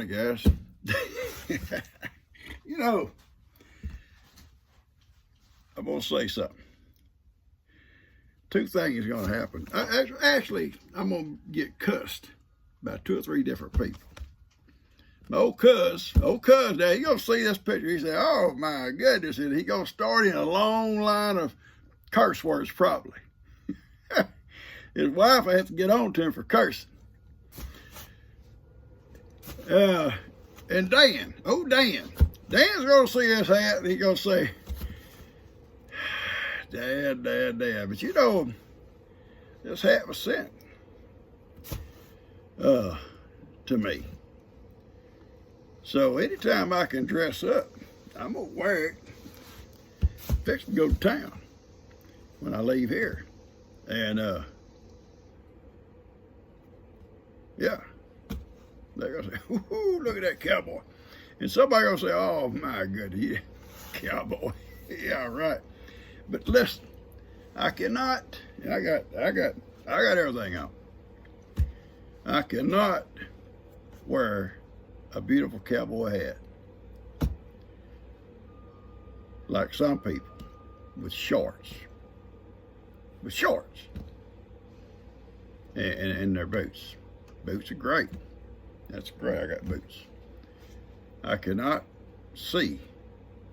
morning, guys. You know, I'm going to say something. Two things are going to happen. Actually, I'm going to get cussed by 2 or 3 different people. My old cuz, now you going to see this picture. He said, oh my goodness, and he going to start in a long line of curse words probably. His wife, I have to get on to him for cursing. And Dan, Dan's going to see this hat and he's going to say, Dad. But you know, this hat was sent to me. So anytime I can dress up, I'm going to wear it. Fix to go to town when I leave here. And yeah. They're going to say, ooh, look at that cowboy. And somebody going to say, oh my goodness, yeah, cowboy. Yeah, right. But listen, I cannot, and I got everything on. I cannot wear a beautiful cowboy hat like some people with shorts. And their boots. Boots are great. That's great, I got boots. I cannot see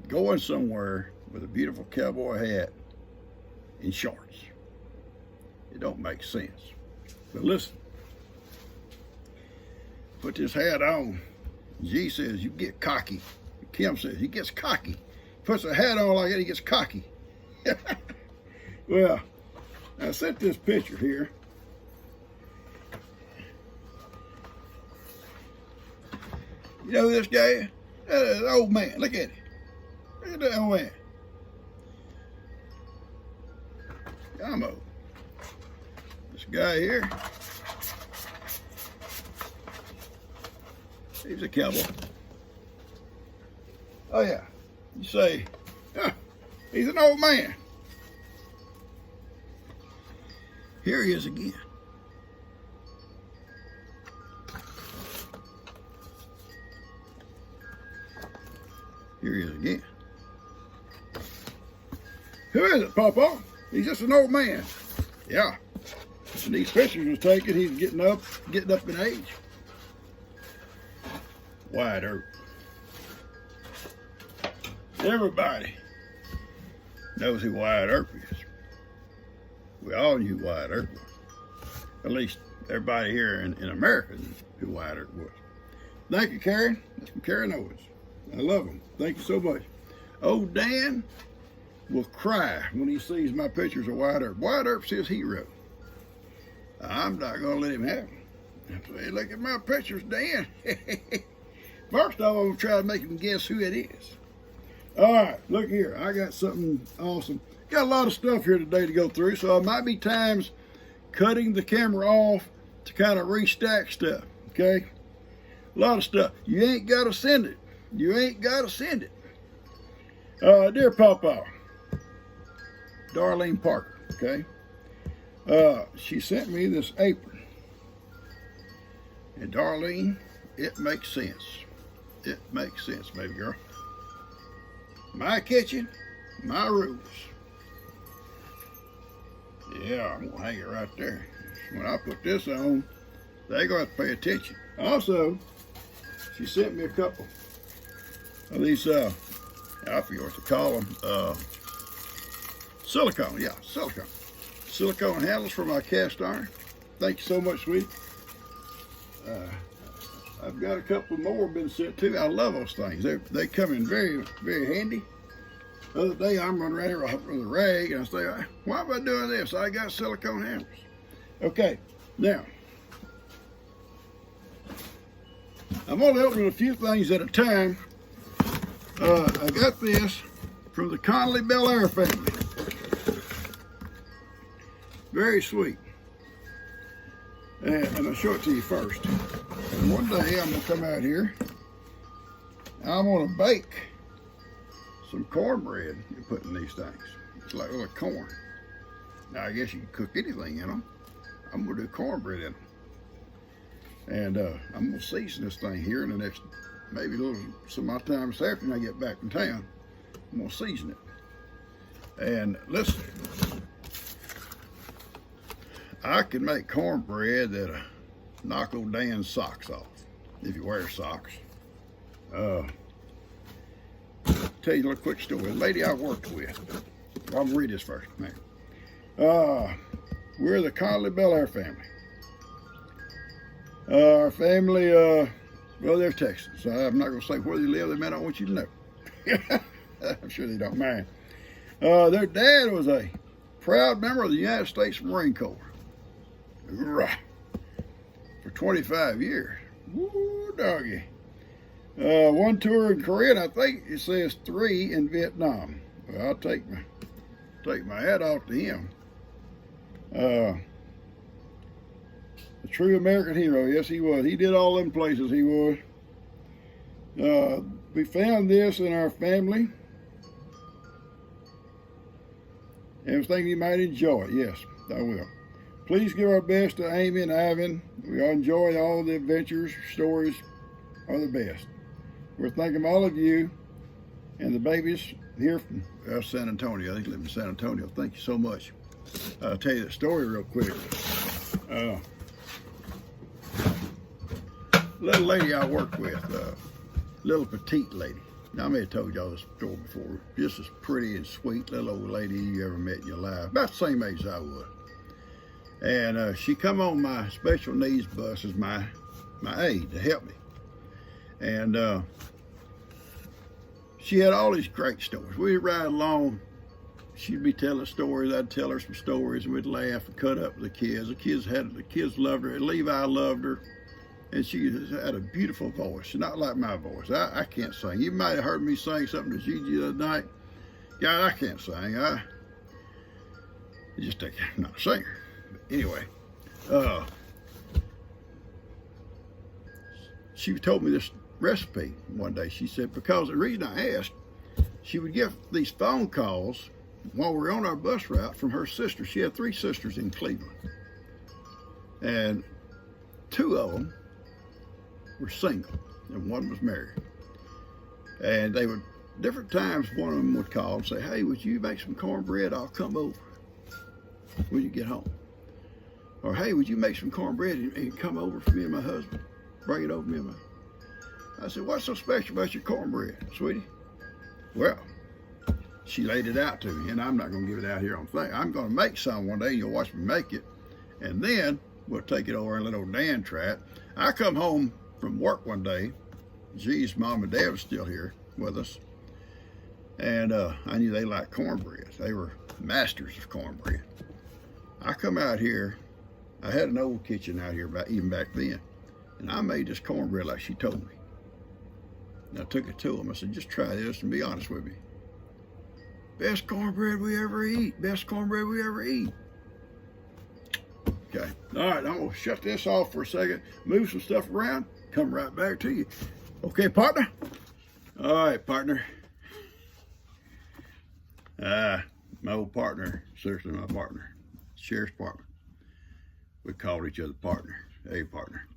going somewhere with a beautiful cowboy hat in shorts. It don't make sense. But listen, put this hat on. G says you get cocky. Kim says he gets cocky. Puts a hat on like that, he gets cocky. Well, I sent this picture here. You know who this guy is? That's an old man. Look at it. Look at that old man. I'm old. This guy here, he's a cowboy. Oh yeah. You say, oh, he's an old man. Here he is again. Here he is again. Who is it, Papa? He's just an old man. Yeah. And these pictures was taken, he's getting up in age. Wyatt Earp. Everybody knows who Wyatt Earp is. We all knew who Wyatt Earp was. At least everybody here in America knew who Wyatt Earp was. Thank you, Karen. That's from Karen Owens. I love him. Thank you so much. Old Dan will cry when he sees my pictures of Wyatt Earp. Wyatt Earp's his hero. I'm not going to let him have them. Hey, look at my pictures, Dan. First of all, I'm going to try to make him guess who it is. All right, look here. I got something awesome. Got a lot of stuff here today to go through, so it might be times cutting the camera off to kind of restack stuff, okay? A lot of stuff. You ain't got to send it. Dear Papa, Darlene Parker, okay? She sent me this apron. And Darlene, it makes sense. It makes sense, baby girl. My kitchen, my rules. Yeah, I'm gonna hang it right there. When I put this on, they're gonna have to pay attention. Also, she sent me a couple of these, I forget what to call them, silicone, yeah, silicone. Silicone handles for my cast iron. Thank you so much, sweetie. I've got a couple more been sent too. I love those things. They come in very, very handy. The other day I'm running around here with a rag and I say, why am I doing this? I got silicone handles. Okay, now, I'm only opening a few things at a time. I got this from the Connolly Bel Air family. Very sweet. And I'll show it to you first. And one day I'm gonna come out here. I'm gonna bake some cornbread and put in these things. It's like little corn. Now I guess you can cook anything in them. I'm gonna do cornbread in them. And I'm gonna season this thing here in the next, maybe a little, some of my time this afternoon I get back in town. I'm gonna season it. And listen, I can make cornbread that'll knock old Dan's socks off, if you wear socks. Tell you a little quick story. A lady I worked with, I'm gonna read this first, man. We're the Conley Bel Air family. Our family, well, they're Texans, so I'm not gonna say where they live. They may not want you to know. I'm sure they don't mind. Their dad was a proud member of the United States Marine Corps. For 25 years. Woo, doggy. One tour in Korea, and I think it says 3 in Vietnam. Well, I'll take my hat off to him. A true American hero. Yes, he was. He did all them places. He was. We found this in our family, and was thinking you might enjoy it. Yes, I will. Please give our best to Amy and Ivan. We all enjoy all the adventures. Stories are the best. We're thanking all of you and the babies here from San Antonio. I think they live in San Antonio. Thank you so much. I'll tell you the story real quick. Little lady I worked with, little petite lady. Now, I may have told y'all this story before. Just as pretty and sweet little old lady you ever met in your life. About the same age as I was. And she come on my special needs bus as my aide to help me. And she had all these great stories. We'd ride along. She'd be telling stories. I'd tell her some stories, and we'd laugh and cut up with the kids. The kids loved her. Levi loved her. And she had a beautiful voice, not like my voice. I can't sing. You might have heard me sing something to Gigi the other night. God, I can't sing. I'm not a singer. But anyway, she told me this recipe one day. She said, because the reason I asked, she would get these phone calls while we were on our bus route from her sister. She had 3 sisters in Cleveland. And 2 of them were single, and 1 was married. And they would, different times, one of them would call and say, hey, would you make some cornbread? I'll come over when you get home. Or, hey, would you make some cornbread and come over for me and my husband? Bring it over to me and I said, what's so special about your cornbread, sweetie? Well, she laid it out to me, and I'm not going to give it out here on thing. I'm going to make some one day. You'll watch me make it, and then we'll take it over and let old Dan try it. I come home from work one day. G's mom and dad was still here with us, and I knew they liked cornbread. They were masters of cornbread. I come out here. I had an old kitchen out here even back then, and I made this cornbread like she told me. And I took it to them. I said, just try this and be honest with me. Best cornbread we ever eat. Best cornbread we ever eat. Okay. All right, I'm going to shut this off for a second, move some stuff around, come right back to you. Okay, partner? All right, partner. My old partner, seriously my partner, sheriff's department. We called each other partner. Hey, partner.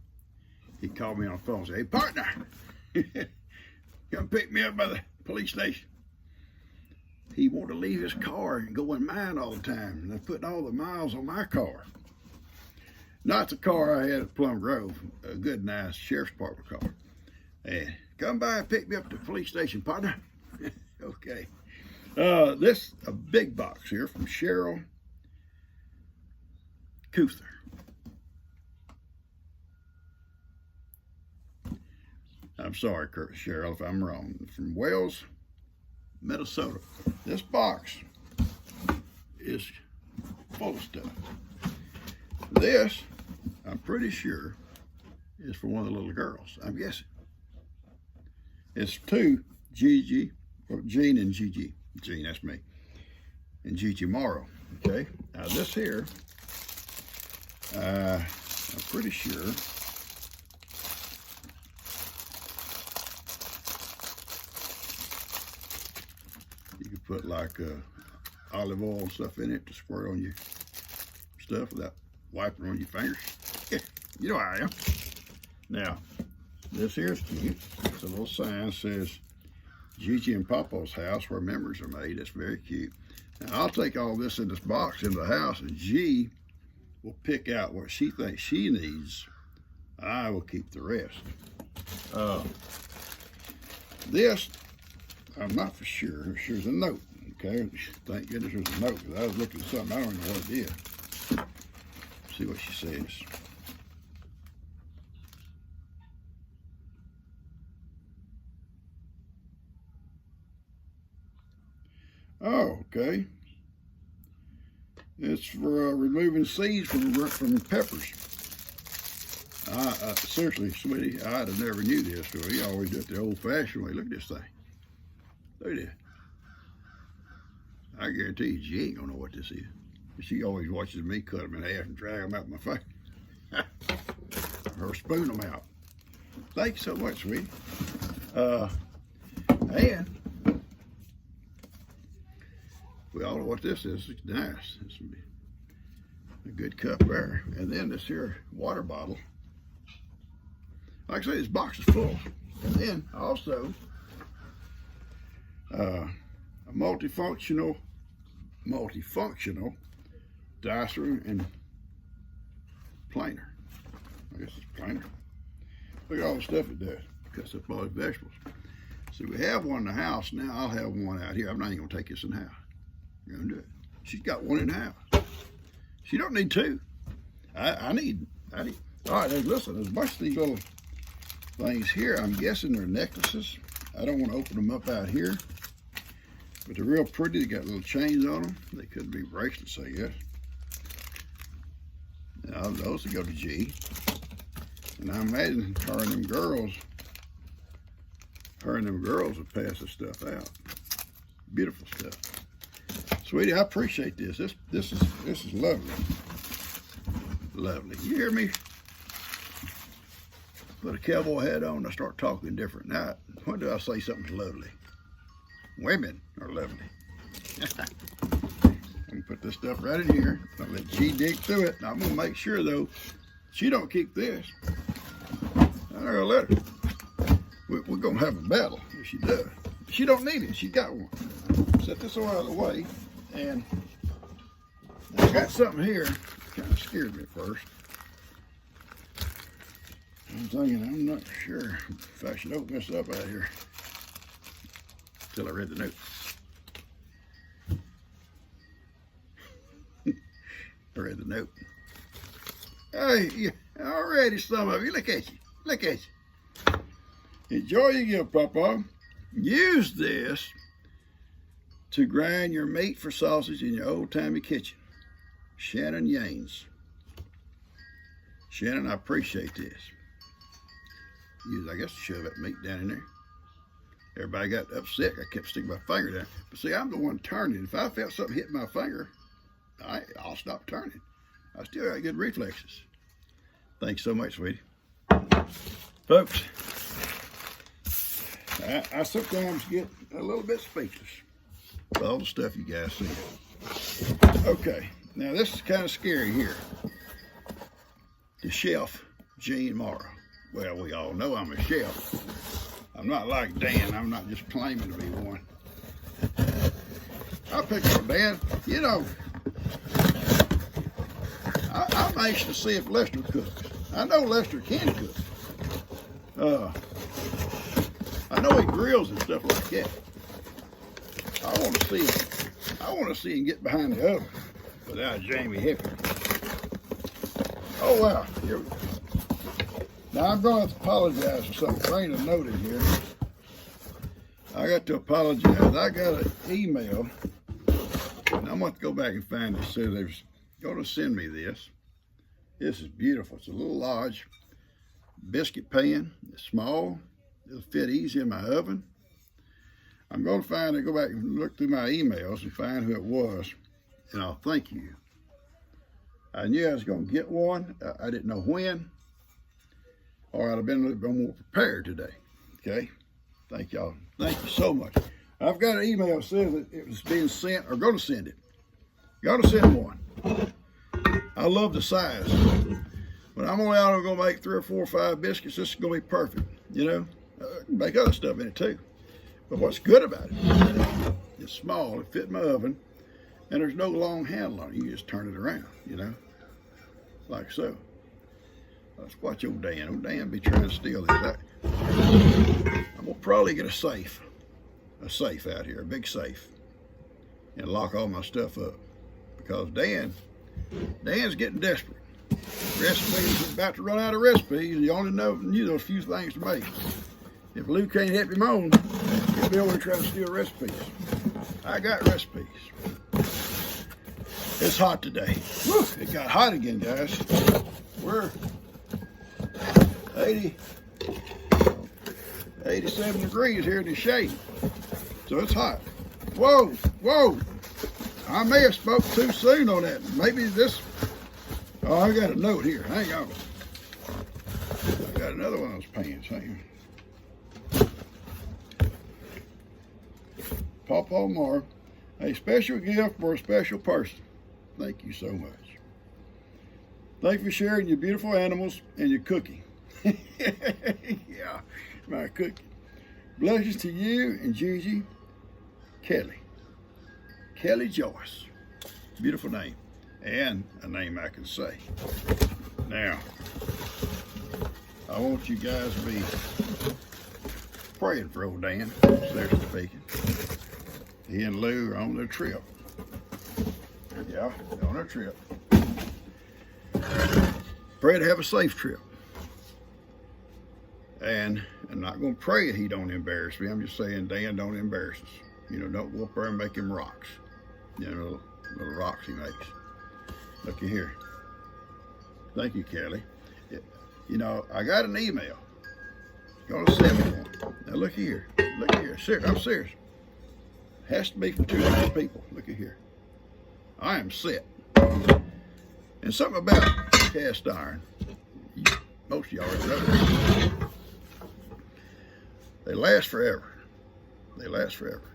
He called me on the phone and said, hey, partner, come pick me up by the police station. He wanted to leave his car and go in mine all the time, and they're putting all the miles on my car. Not the car I had at Plum Grove, a good, nice sheriff's department car. And come by and pick me up at the police station, partner. Okay. This a big box here from Cheryl Kuther. I'm sorry, Cheryl, if I'm wrong. From Wells, Minnesota. This box is full of stuff. This, I'm pretty sure, is for one of the little girls, I'm guessing. It's to Gigi, or Jean and Gigi. Jean, that's me. And Gigi Morrow, okay? Now this here, I'm pretty sure you could put like olive oil and stuff in it to squirt on your stuff without wiping on your fingers. Yeah, you know how I am. Now, this here's cute. It's a little sign that says Gigi and Papa's house where memories are made. That's very cute. Now, I'll take all this in this box into the house, and G will pick out what she thinks she needs. I will keep the rest. This, I'm not for sure. There's a note. Okay, thank goodness there's a note, because I was looking at something, I don't even know what it is. See what she says. Oh, okay. It's for removing seeds from peppers. Seriously, sweetie, I'd have never knew this. So he always did it the old-fashioned way. Look at this thing. Look at this. I guarantee you, she ain't gonna know what this is. She always watches me cut them in half and drag them out my face. Or spoon them out. Thank you so much, sweetie. And we all know what this is. It's nice. This would be a good cup there. And then this here water bottle. Like I say, this box is full. And then also a multifunctional dicer and planer. I guess it's planer. Look at all the stuff it does. Cuts up all the vegetables. See, we have one in the house. Now I'll have one out here. I'm not even gonna take this in the house. I'm gonna do it. She's got one in the house. She don't need two. I need. All right, listen, there's a bunch of these little things here. I'm guessing they're necklaces. I don't want to open them up out here. But they're real pretty. They got little chains on them. They could be bracelets, I guess. Now, those will go to G. And I imagine her and them girls will pass this stuff out. Beautiful stuff. Sweetie, I appreciate this. This is lovely. Lovely. You hear me? Put a cowboy hat on, I start talking different. Now, when do I say something's lovely? Women are lovely. I'm gonna put this stuff right in here. I'll let G dig through it. Now, I'm gonna make sure though, she don't keep this. I'm not gonna let her. We're gonna have a battle if she does. She don't need it, she got one. Set this all out of the way. And I got something here that kind of scared me at first. I'm thinking, I'm not sure if I should open this up out here until I read the note. I read the note. Hey, already some of you, look at you, look at you. Enjoy your gift, Papa. Use this to grind your meat for sausage in your old-timey kitchen. Shannon Yanes. Shannon, I appreciate this. I guess to shove that meat down in there. Everybody got upset. I kept sticking my finger down. But see, I'm the one turning. If I felt something hit my finger, I'll stop turning. I still got good reflexes. Thanks so much, sweetie. Folks, I sometimes get a little bit speechless with all the stuff you guys see. Okay, now this is kind of scary here. The chef, Gene Morrow. Well, we all know I'm a chef. I'm not like Dan. I'm not just claiming to be one. I picked on Dan. You know, I'm anxious to see if Lester cooks. I know Lester can cook. I know he grills and stuff like that. I want to see him get behind the oven without Jamie helping. Oh wow, here we go. Now I'm going to apologize for something. Bring a note in here. I got to apologize. I got an email, and I'm going to go back and find it. So they're going to send me this. This is beautiful. It's a little large biscuit pan. It's small. It'll fit easy in my oven. I'm going to find it, go back and look through my emails and find who it was, and I'll thank you. I knew I was going to get one. I didn't know when, or I'd have been a little bit more prepared today. Okay? Thank y'all. Thank you so much. I've got an email that says that it was being sent, or going to send it. Got to send one. I love the size. when I'm only out, I'm gonna make 3 or 4 or 5 biscuits. This is gonna be perfect. You know, make other stuff in it too. But what's good about it? It's small. It fit in my oven, and there's no long handle on it. You just turn it around. You know, like so. Let's watch old Dan. Old Dan be trying to steal these. I'm gonna probably get a safe out here, a big safe, and lock all my stuff up because Dan's getting desperate. Recipes about to run out of recipes. You only knew those few things to make. If Lou can't help him on, he'll be over there trying to steal recipes. I got recipes. It's hot today. Woo, it got hot again, guys. We're 87 degrees here in the shade. So it's hot. Whoa, whoa. I may have spoke too soon on that. Maybe this, oh, I got a note here. Hang on. I got another one of those pans. Hang on. Pawpaw Mar, a special gift for a special person. Thank you so much. Thank you for sharing your beautiful animals and your cooking. Yeah, my cooking. Blessings to you and Gigi. Kelly Joyce. Beautiful name. And a name I can say. Now, I want you guys to be praying for old Dan, seriously speaking. He and Lou are on their trip. Yeah, on their trip. Pray to have a safe trip. And I'm not going to pray he don't embarrass me. I'm just saying, Dan, don't embarrass us. You know, don't go up there and make him rocks. You know, little rocks he makes. Looky here. Thank you, Kelly. You know, I got an email. Going to send me one. Now, looky here. Looky here. I'm serious. Has to be from 2 different people. Looky here. I am set. And something about cast iron. Most of y'all already know this. They last forever. They last forever.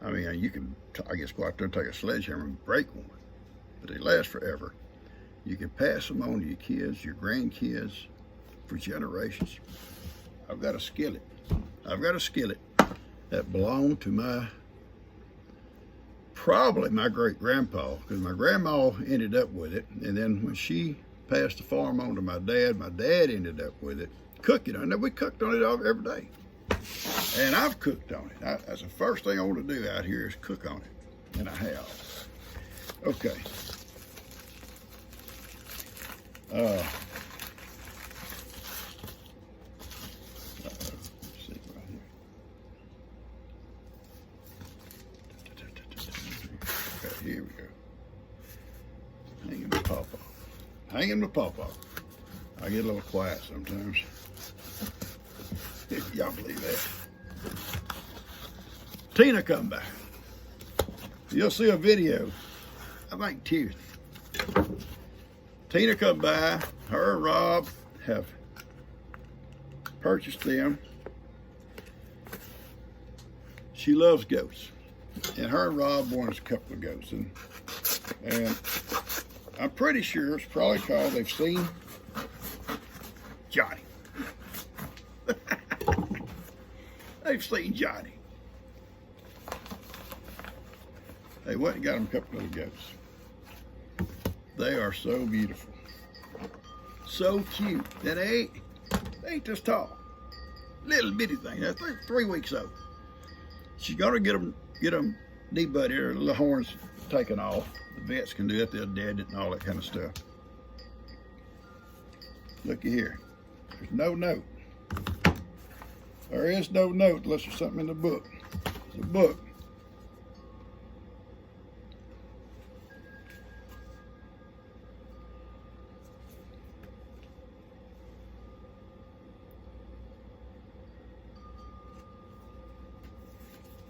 I mean, you can, I guess, go out there and take a sledgehammer and break one, but they last forever. You can pass them on to your kids, your grandkids, for generations. I've got a skillet. I've got a skillet that belonged to probably my great-grandpa, because my grandma ended up with it, and then when she passed the farm on to my dad ended up with it, cooking on it. We cooked on it every day. And I've cooked on it. That's the first thing I want to do out here is cook on it. And I have. Okay. Let's see right here. Okay, here we go. Hanging the pawpaw. Hanging the pawpaw. I get a little quiet sometimes. Y'all believe that? Tina come back. You'll see a video, I think Tuesday. Tina come by. Her and Rob have purchased them. She loves goats. And her and Rob wanted a couple of goats. And I'm pretty sure it's probably because they've seen Johnny. They've seen Johnny. They went and got them a couple of goats. They are so beautiful. So cute. And they ain't this tall. Little bitty thing. They're 3 weeks old. She's gonna get them debutted, or the horns taken off. The vets can do that, they're dead and all that kind of stuff. Looky here. There's no note. There is no note unless there's something in the book. It's a book.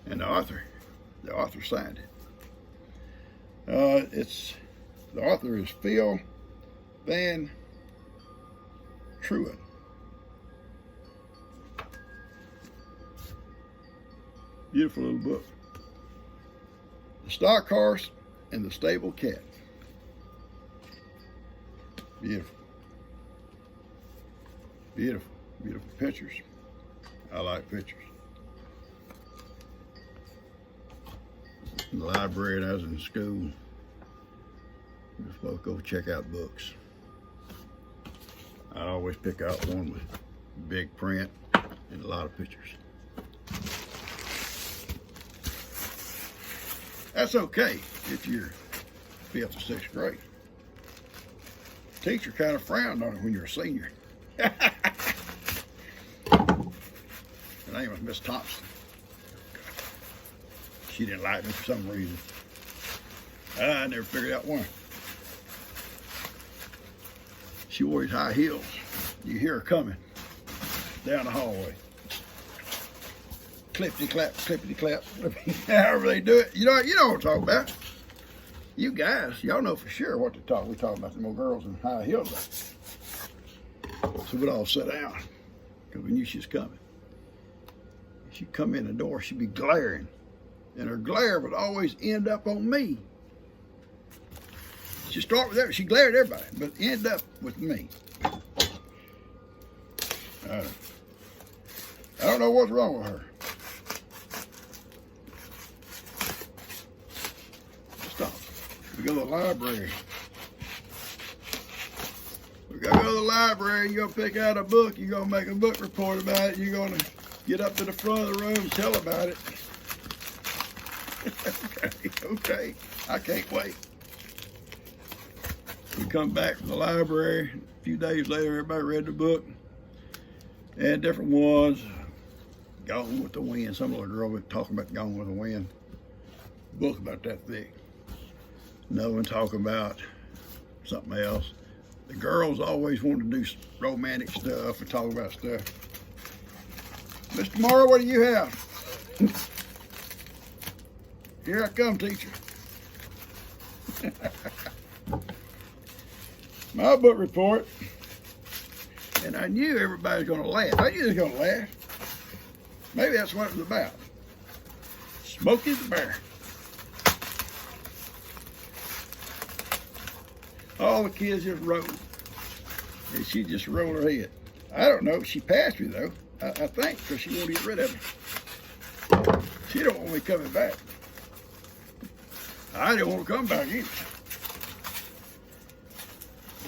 And the author signed it. The author is Phil Van Truett. Beautiful little book. The Stock Horse and the Stable Cat. Beautiful. Beautiful, beautiful pictures. I like pictures. In the library, when I was in school, we were supposed to go check out books. I always pick out one with big print and a lot of pictures. That's okay if you're 5th or 6th grade. Teacher kind of frowned on it when you're a senior. Her name was Miss Thompson. She didn't like me for some reason. I never figured out why. She wore these high heels. You hear her coming down the hallway. Clippity clap, clippity clap. However they do it. You know what I'm talking about. You guys, y'all know for sure what we talking about, the more girls in high heels. So we'd all sit down because we knew she was coming. She'd come in the door, she'd be glaring. And her glare would always end up on me. She'd start with everybody. She glared at everybody, but end up with me. I don't know what's wrong with her. Stop. We go to the library. We gotta go to the library. You're gonna pick out a book. You're gonna make a book report about it. You're gonna get up to the front of the room and tell about it. Okay. I can't wait. We come back from the library. A few days later, everybody read the book. And different ones. Gone with the Wind. Some little girl was talking about Gone with the Wind. Book about that thick. Another one talking about something else. The girls always wanted to do romantic stuff and talk about stuff. Mr. Morrow, what do you have? Here I come, teacher. My book report. And I knew everybody was going to laugh. I knew they were going to laugh. Maybe that's what it was about. Smokey the Bear. All the kids just rolled. And she just rolled her head. I don't know. She passed me, though. I think, because she wanted to get rid of me. She don't want me coming back. I didn't want to come back either.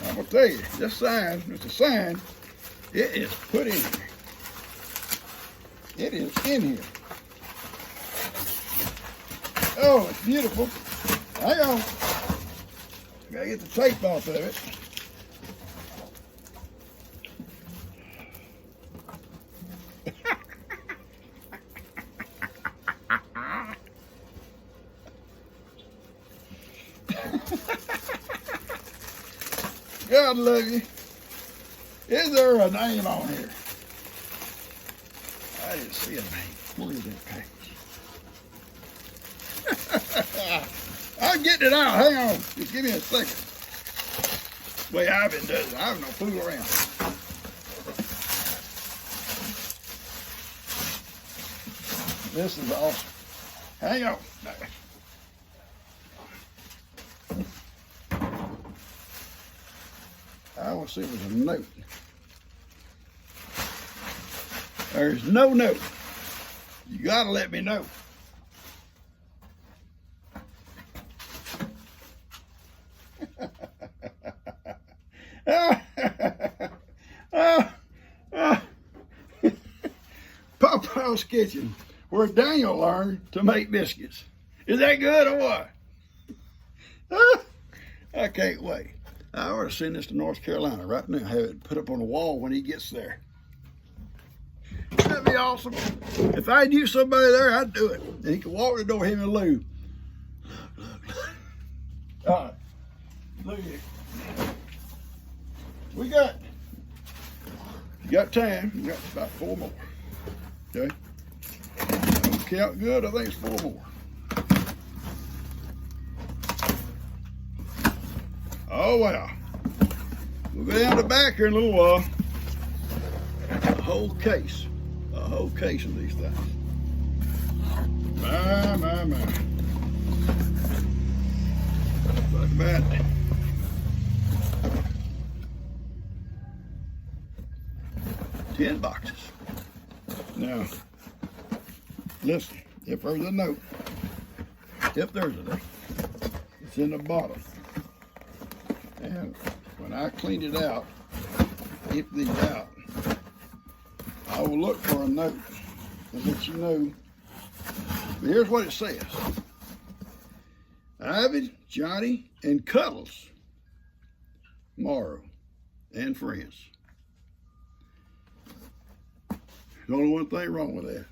I'm going to tell you, this sign, it's a sign, it is put in here. It is in here. Oh, it's beautiful. Hang on. Gotta get the tape off of it. God love you. Is there a name on here? I didn't see a name. Where is that package? I'm getting it out. Hang on. Just give me a second. The way I've been doing it, I don't fool around. This is awesome. Hang on. I want to see if there's a note. There's no note. You got to let me know. Papa's Kitchen, where Daniel learned to make biscuits. Is that good or what? I can't wait. I ought to send this to North Carolina right now. Have it put up on the wall when he gets there. That'd be awesome. If I knew somebody there, I'd do it. And he could walk the door, him and Lou. Look. All right. Look here. We got time. We got about 4 more. Okay? Don't count good. I think it's 4 more. Oh, well. We'll go down the back here in a little while. A whole case of these things. My. Look at that. pen boxes. Now, listen, if there's a note, it's in the bottom. And when I clean it out, empty these out, I will look for a note and let you know. But here's what it says. Ivy, Johnny, and Cuddles, Morrow, and friends. There's only one thing wrong with that.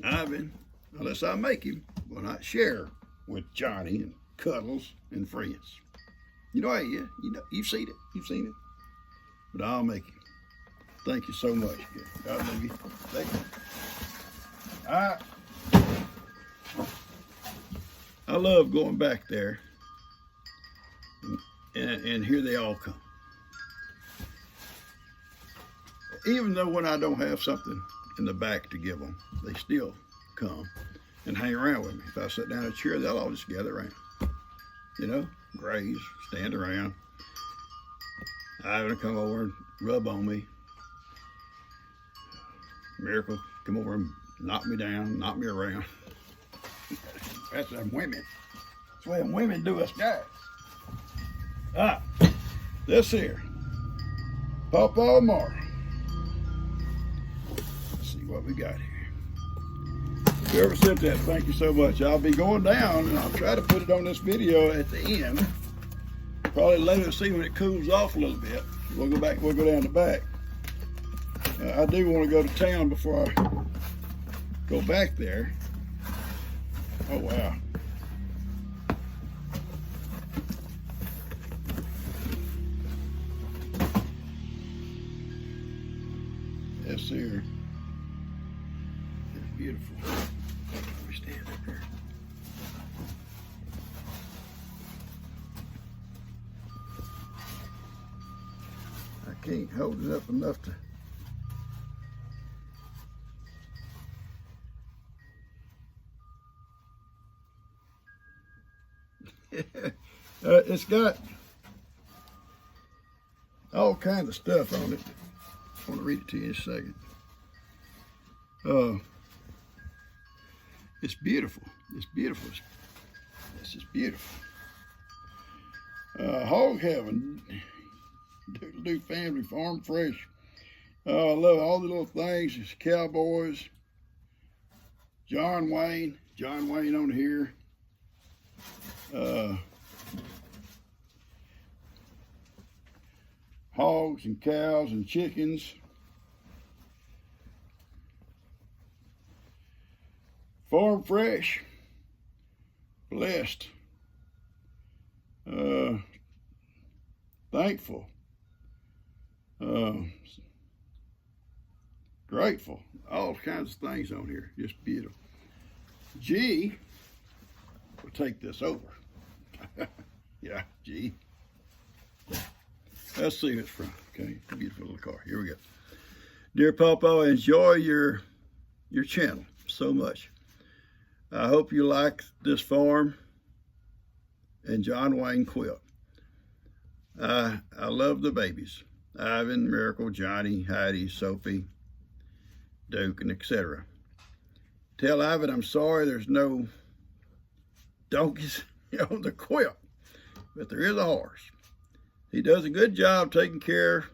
Ivan, unless I make him, will not share with Johnny and Cuddles and friends. You know, hey, yeah, you've seen it. You've seen it. But I'll make him. Thank you so much. God love you. Thank you. I love going back there, and here they all come. Even though when I don't have something in the back to give them, they still come and hang around with me. If I sit down in a chair, they'll all just gather around. You know, graze, stand around. Ivan will come over and rub on me. Miracle come over and knock me down, knock me around. That's them women. That's the way them women do us guys. This here, Papa Mark. Let's see what we got here. Whoever sent that, thank you so much. I'll be going down, and I'll try to put it on this video at the end. Probably later, see when it cools off a little bit. We'll go back. We'll go down the back. I do want to go to town before I go back there. Oh wow! This here is beautiful. Let me stand up here. I can't hold it up enough to. It's got all kinds of stuff on it. I want to read it to you in a second. It's beautiful. It's beautiful. It's just beautiful. Hog Heaven, Doodle-Doo Family, Farm Fresh. I love all the little things. It's Cowboys. John Wayne on here. Hogs and cows and chickens. Farm Fresh. Blessed. Thankful. Grateful. All kinds of things on here. Just beautiful. G will take this over. Yeah, G. Let's see who it's from. Okay, beautiful little car. Here we go. Dear Papa, I enjoy your channel so much. I hope you like this farm and John Wayne quilt. I love the babies. Ivan, Miracle, Johnny, Heidi, Sophie, Duke, and etc. Tell Ivan I'm sorry there's no donkeys on the quilt, but there is a horse. He does a good job taking care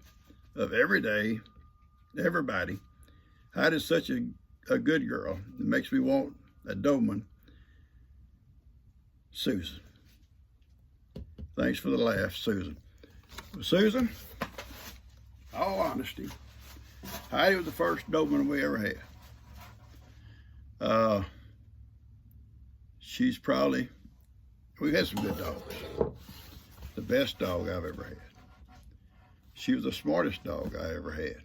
of everybody. Heidi's such a good girl. It makes me want a Doberman. Susan. Thanks for the laugh, Susan. Susan, all honesty, Heidi was the first Doberman we ever had. She's probably, we've had some good dogs. The best dog I've ever had. She was the smartest dog I ever had.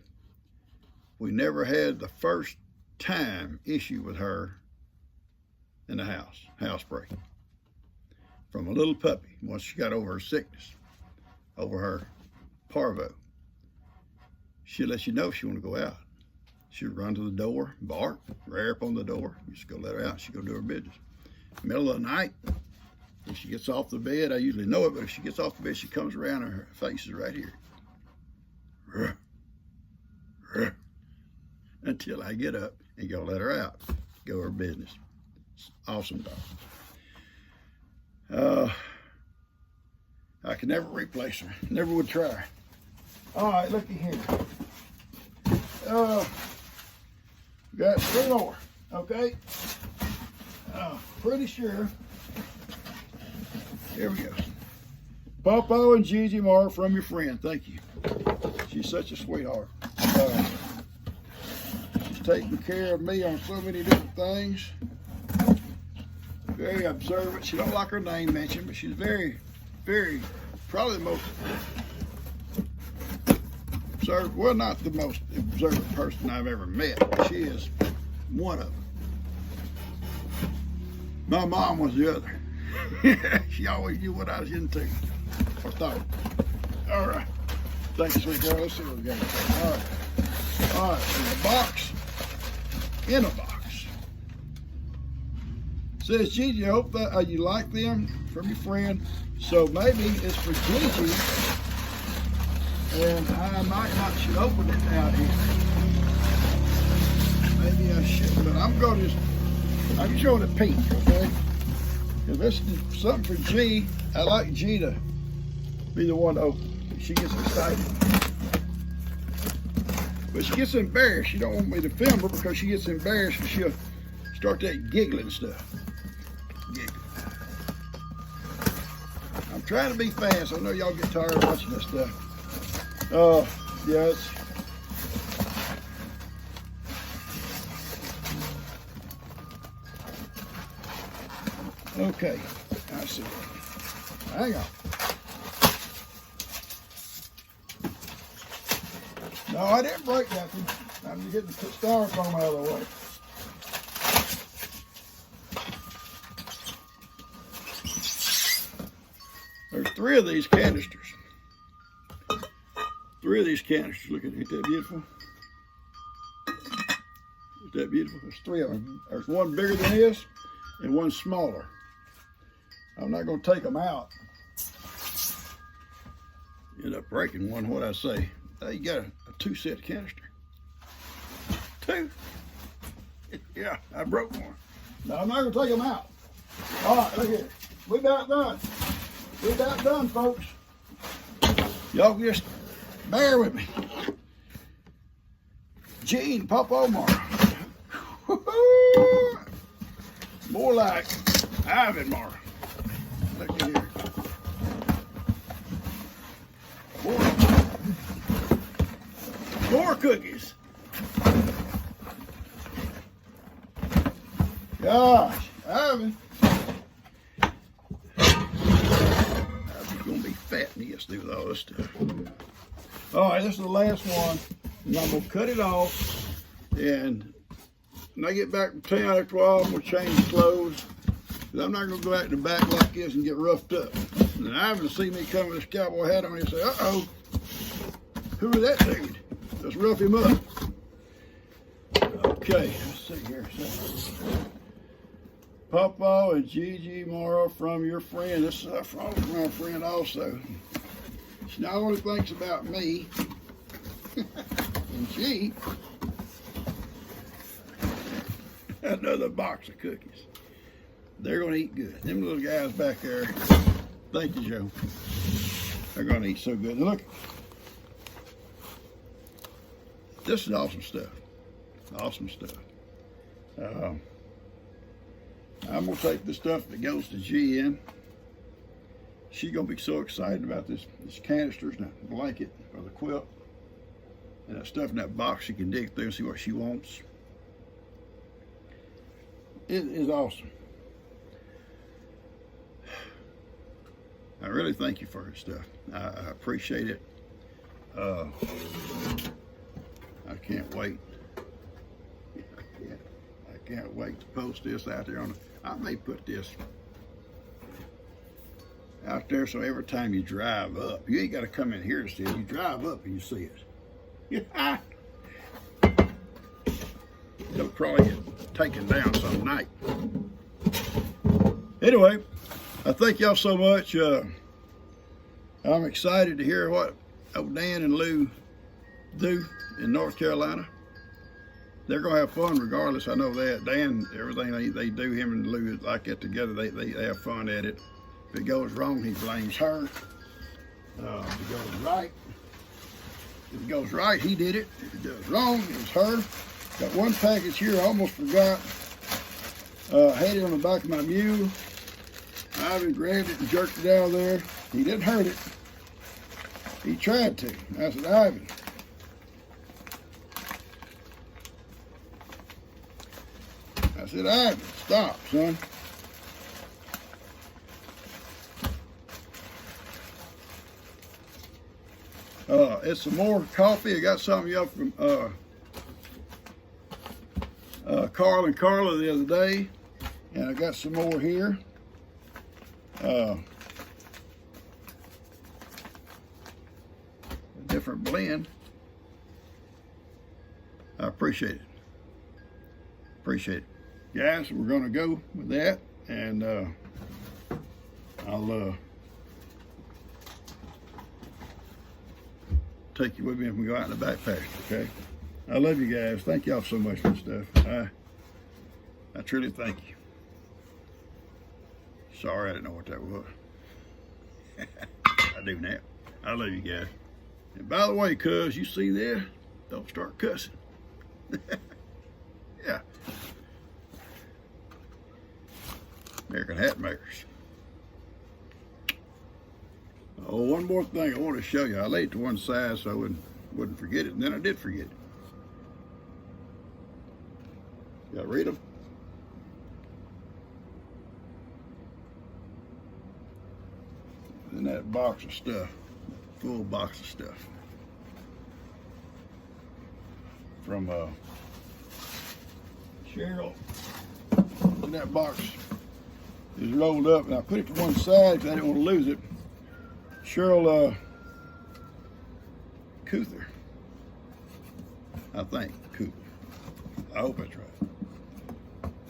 We never had the first time issue with her in the housebreak. From a little puppy, once she got over her sickness, over her parvo, she'd let you know if she wanted to go out. She'd run to the door, bark, rear up on the door. You just go let her out. She'd go do her business. Middle of the night, if she gets off the bed, I usually know it, but if she gets off the bed, she comes around and her face is right here. until I get up and go let her out, go her business. Awesome dog. I could never replace her. Never would try. All right, looky here. Got 3 more. Okay. Pretty sure. Here we go. Popo and Gigi Moore from your friend. Thank you. She's such a sweetheart. She's taking care of me on so many different things. Very observant. She don't like her name mentioned, but she's very, very, probably the most observant, well, not the most observant person I've ever met, but she is one of them. My mom was the other. She always knew what I was into, or thought. All right. Thank you, sweet girl. Let's see what we got. All right. All right. In a box. Says Gigi, I hope that you like them from your friend. So maybe it's for Gigi, and I might not should open it out here. Maybe I should, but I'm just showing a peek, okay? If this is something for G, I like G to be the one to open. She gets excited. But she gets embarrassed. She don't want me to film her because she gets embarrassed and she'll start that giggling stuff. Giggling. I'm trying to be fast. I know y'all get tired of watching this stuff. Yes. Okay, I see. Hang on. No, I didn't break nothing. I'm just getting the styrofoam out of the way. There's 3 of these canisters. 3 of these canisters. Look at it. Ain't that beautiful? Isn't that beautiful? There's 3 of them. There's one bigger than this and one smaller. I'm not going to take them out. End up breaking one. What'd I say? You got a 2-set canister. 2. Yeah, I broke one. No, I'm not going to take them out. All right, look here. We about done. We about done, folks. Y'all just bear with me. Gene, Papa Omar. More like Ivan Mar. Look at here. More cookies. Gosh, Ivan. Ivan's gonna be fat when he gets through with all this stuff. All right, this is the last one. And I'm gonna cut it off. And when I get back from town after a while, I'm gonna change clothes. I'm not going to go out in the back like this and get roughed up. And Ivan will see me come with this cowboy hat on and say, uh-oh, who is that dude? Let's rough him up. Okay, let's see here. Papa and Gigi Morrow from your friend. This is from my friend also. She not only thinks about me and she, another box of cookies. They're going to eat good. Them little guys back there, thank you, Joe. They're going to eat so good. Now look, this is awesome stuff. Awesome stuff. I'm going to take the stuff that goes to G in. She's going to be so excited about this canisters and that blanket or the quilt. And that stuff in that box she can dig through and see what she wants. It is awesome. I really thank you for this stuff. I appreciate it. I can't wait. I can't wait to post this out there on. I may put this out there so every time you drive up, you ain't got to come in here to see it. You drive up and you see it. It'll probably get taken down some night. Anyway, I thank y'all so much. I'm excited to hear what Dan and Lou do in North Carolina. They're gonna have fun regardless. I know that. Dan, everything they do, him and Lou like that together. They have fun at it. If it goes wrong, he blames her. If it goes right, he did it. If it goes wrong, it's her. Got one package here, I almost forgot. Had it on the back of my mule. Ivan grabbed it and jerked it out of there. He didn't hurt it. He tried to. I said, Ivan. I said, Ivan, stop, son. It's some more coffee. I got some of y'all from Carl and Carla the other day, and I got some more here. A different blend. I appreciate it. Appreciate it. Guys, we're gonna go with that, and I'll take you with me if we go out in the back pasture, okay? I love you guys. Thank y'all so much for this stuff. I truly thank you. Sorry, I didn't know what that was. I do now. I love you guys. And by the way, cuz, you see there, don't start cussing. Yeah. American hat makers. Oh, one more thing I want to show you. I laid it to one side so I wouldn't forget it, and then I did forget it. Y'all read them? In that box of stuff, full box of stuff. From Cheryl. And that box is rolled up, and I put it to one side because I didn't want to lose it. Cheryl Cuther, I think, Cooper. I hope that's right.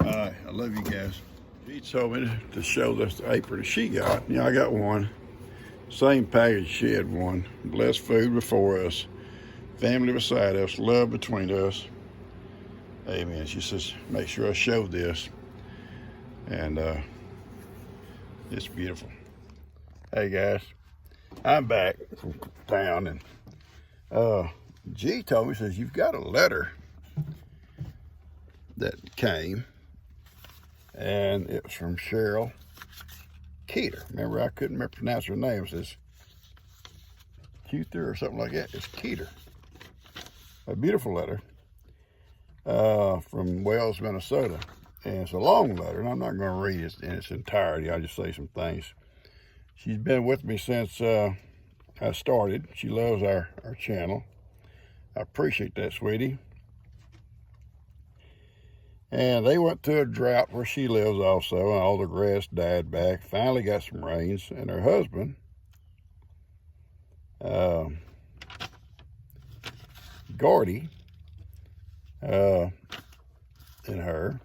All right, I love you guys. She told me to show this apron that she got. Yeah, I got one. Same package, she had one. Blessed food before us. Family beside us. Love between us. Amen. She says, make sure I show this. And it's beautiful. Hey guys, I'm back from town, and G told me, says, you've got a letter that came, and it was from Cheryl Keeter. Remember, I couldn't pronounce her name. It says Keeter or something like that. It's Keeter. A beautiful letter from Wells, Minnesota. And it's a long letter, and I'm not going to read it in its entirety. I'll just say some things. She's been with me since I started. She loves our channel. I appreciate that, sweetie. And they went through a drought where she lives also, and all the grass died back. Finally got some rains, and her husband, Gordy, and her,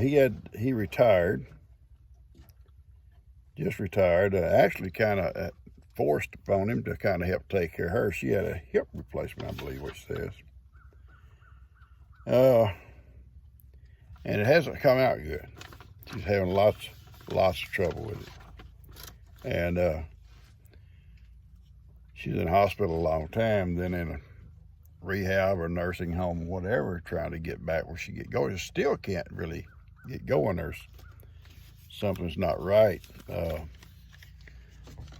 he retired, just retired, actually kind of forced upon him to kind of help take care of her. She had a hip replacement, I believe what she says. And it hasn't come out good. She's having lots of trouble with it. And she's in hospital a long time, then in a rehab or nursing home, whatever, trying to get back where she get going. She still can't really get going. Something's not right.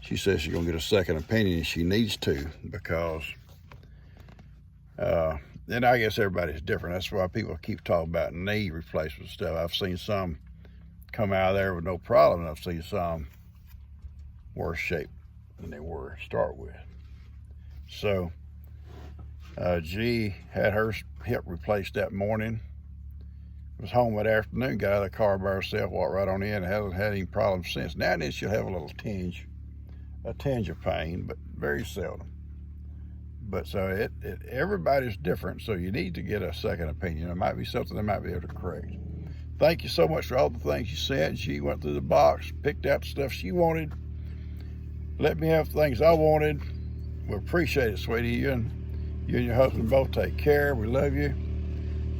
She says she's gonna get a second opinion. She needs to, because then I guess everybody's different. That's why people keep talking about knee replacement stuff. I've seen some come out of there with no problem, and I've seen some worse shape than they were to start with. So G had her hip replaced that morning. Was home that afternoon, got out of the car by herself, walked right on in, and hasn't had any problems since. Now and then she'll have a little tinge of pain, but very seldom. But so everybody's different, so you need to get a second opinion. It might be something they might be able to correct. Thank you so much for all the things you said. She went through the box, picked out the stuff she wanted, let me have things I wanted, We appreciate it, sweetie. You and your husband both take care. We love you.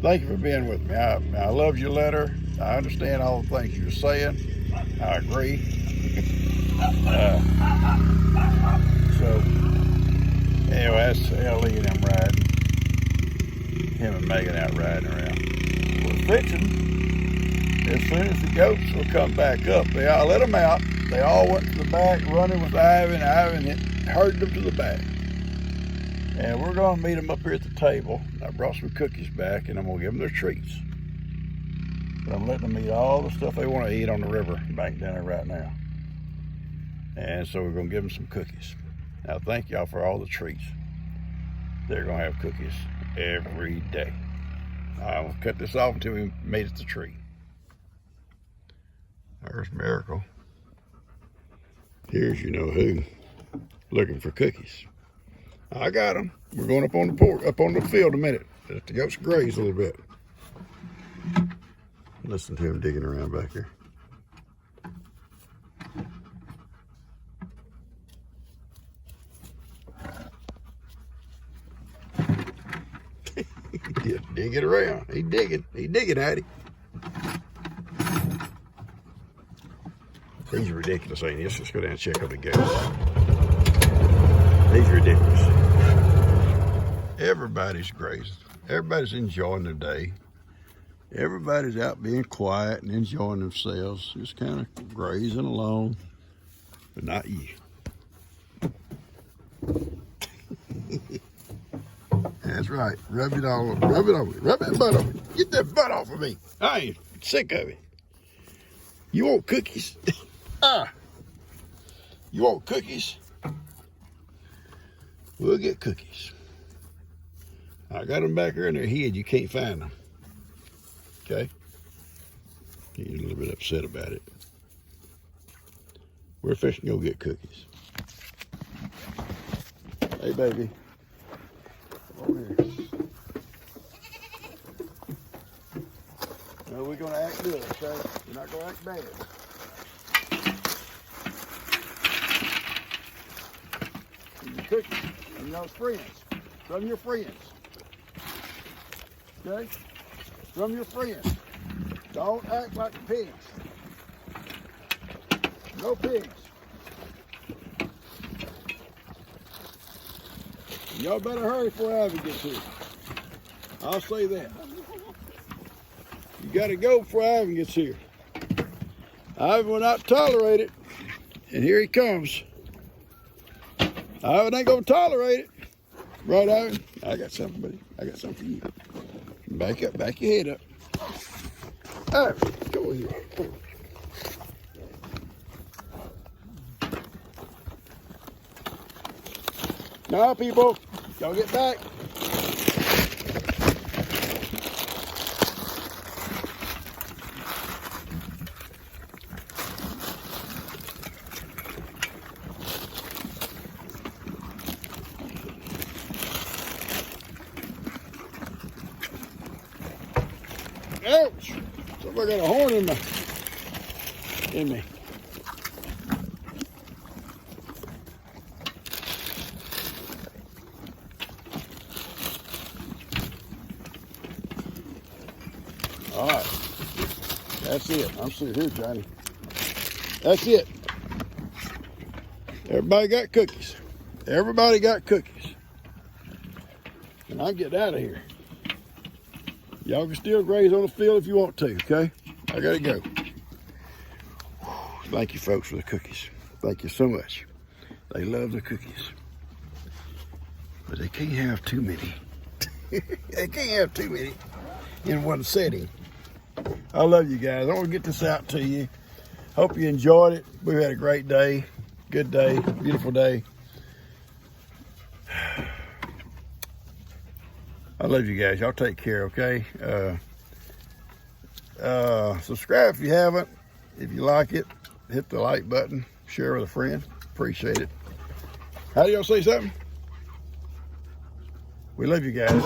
Thank you for being with me. I love your letter. I understand all the things you're saying. I agree. So, anyway, that's Ellie and him riding. Him and Megan out riding around. We're fixing. As soon as the goats will come back up, I let them out. They all went to the back running with Ivan. Ivan herded them to the back. And we're going to meet them up here at the table. I brought some cookies back, and I'm going to give them their treats. But I'm letting them eat all the stuff they want to eat on the river back down there right now. And so we're going to give them some cookies. Now, thank y'all for all the treats. They're going to have cookies every day. I'll cut this off until we made it to the tree. There's Miracle. Here's you know who, looking for cookies. I got them. We're going up on the porch, up on the field a minute. Let the goats graze a little bit. Listen to him digging around back here. Just digging around. He's digging at it. He's ridiculous, ain't he? Let's just go down and check on the goats. He's ridiculous. Everybody's grazing. Everybody's enjoying their day. Everybody's out being quiet and enjoying themselves. Just kind of grazing along. But not you. That's right. Rub it all over. Rub it over. Rub that butt over. Get that butt off of me. I ain't sick of it. You want cookies? You want cookies? We'll get cookies. I got them back there in their head. You can't find them. Okay? You're a little bit upset about it. We're fishing to go get cookies. Hey, baby. Come over here. No, we're going to act good, okay? We're not going to act bad. And your cookies and your friends. From your friends. Okay? From your friends. Don't act like pigs. No pigs. Y'all better hurry before Ivy gets here. I'll say that. You gotta go before Ivy gets here. Ivy will not tolerate it. And here he comes. Ivy ain't gonna tolerate it. Right, Ivy? I got something, buddy. I got something for you. Back up, back your head up. Ivy, come over here. Come on. Now, people, y'all get back. Ouch! Somebody got a horn in me. All right, that's it. I'm sitting here, Johnny. That's it. Everybody got cookies. Everybody got cookies. And I'm getting out of here. Y'all can still graze on the field if you want to, okay? I gotta go. Thank you, folks, for the cookies. Thank you so much. They love the cookies. But they can't have too many. They can't have too many in one setting. I love you guys. I want to get this out to you. Hope you enjoyed it. We've had a great day. Good day. Beautiful day. I love you guys. Y'all take care, okay? Subscribe if you haven't. If you like it, hit the like button. Share with a friend. Appreciate it. How do y'all say something? We love you guys.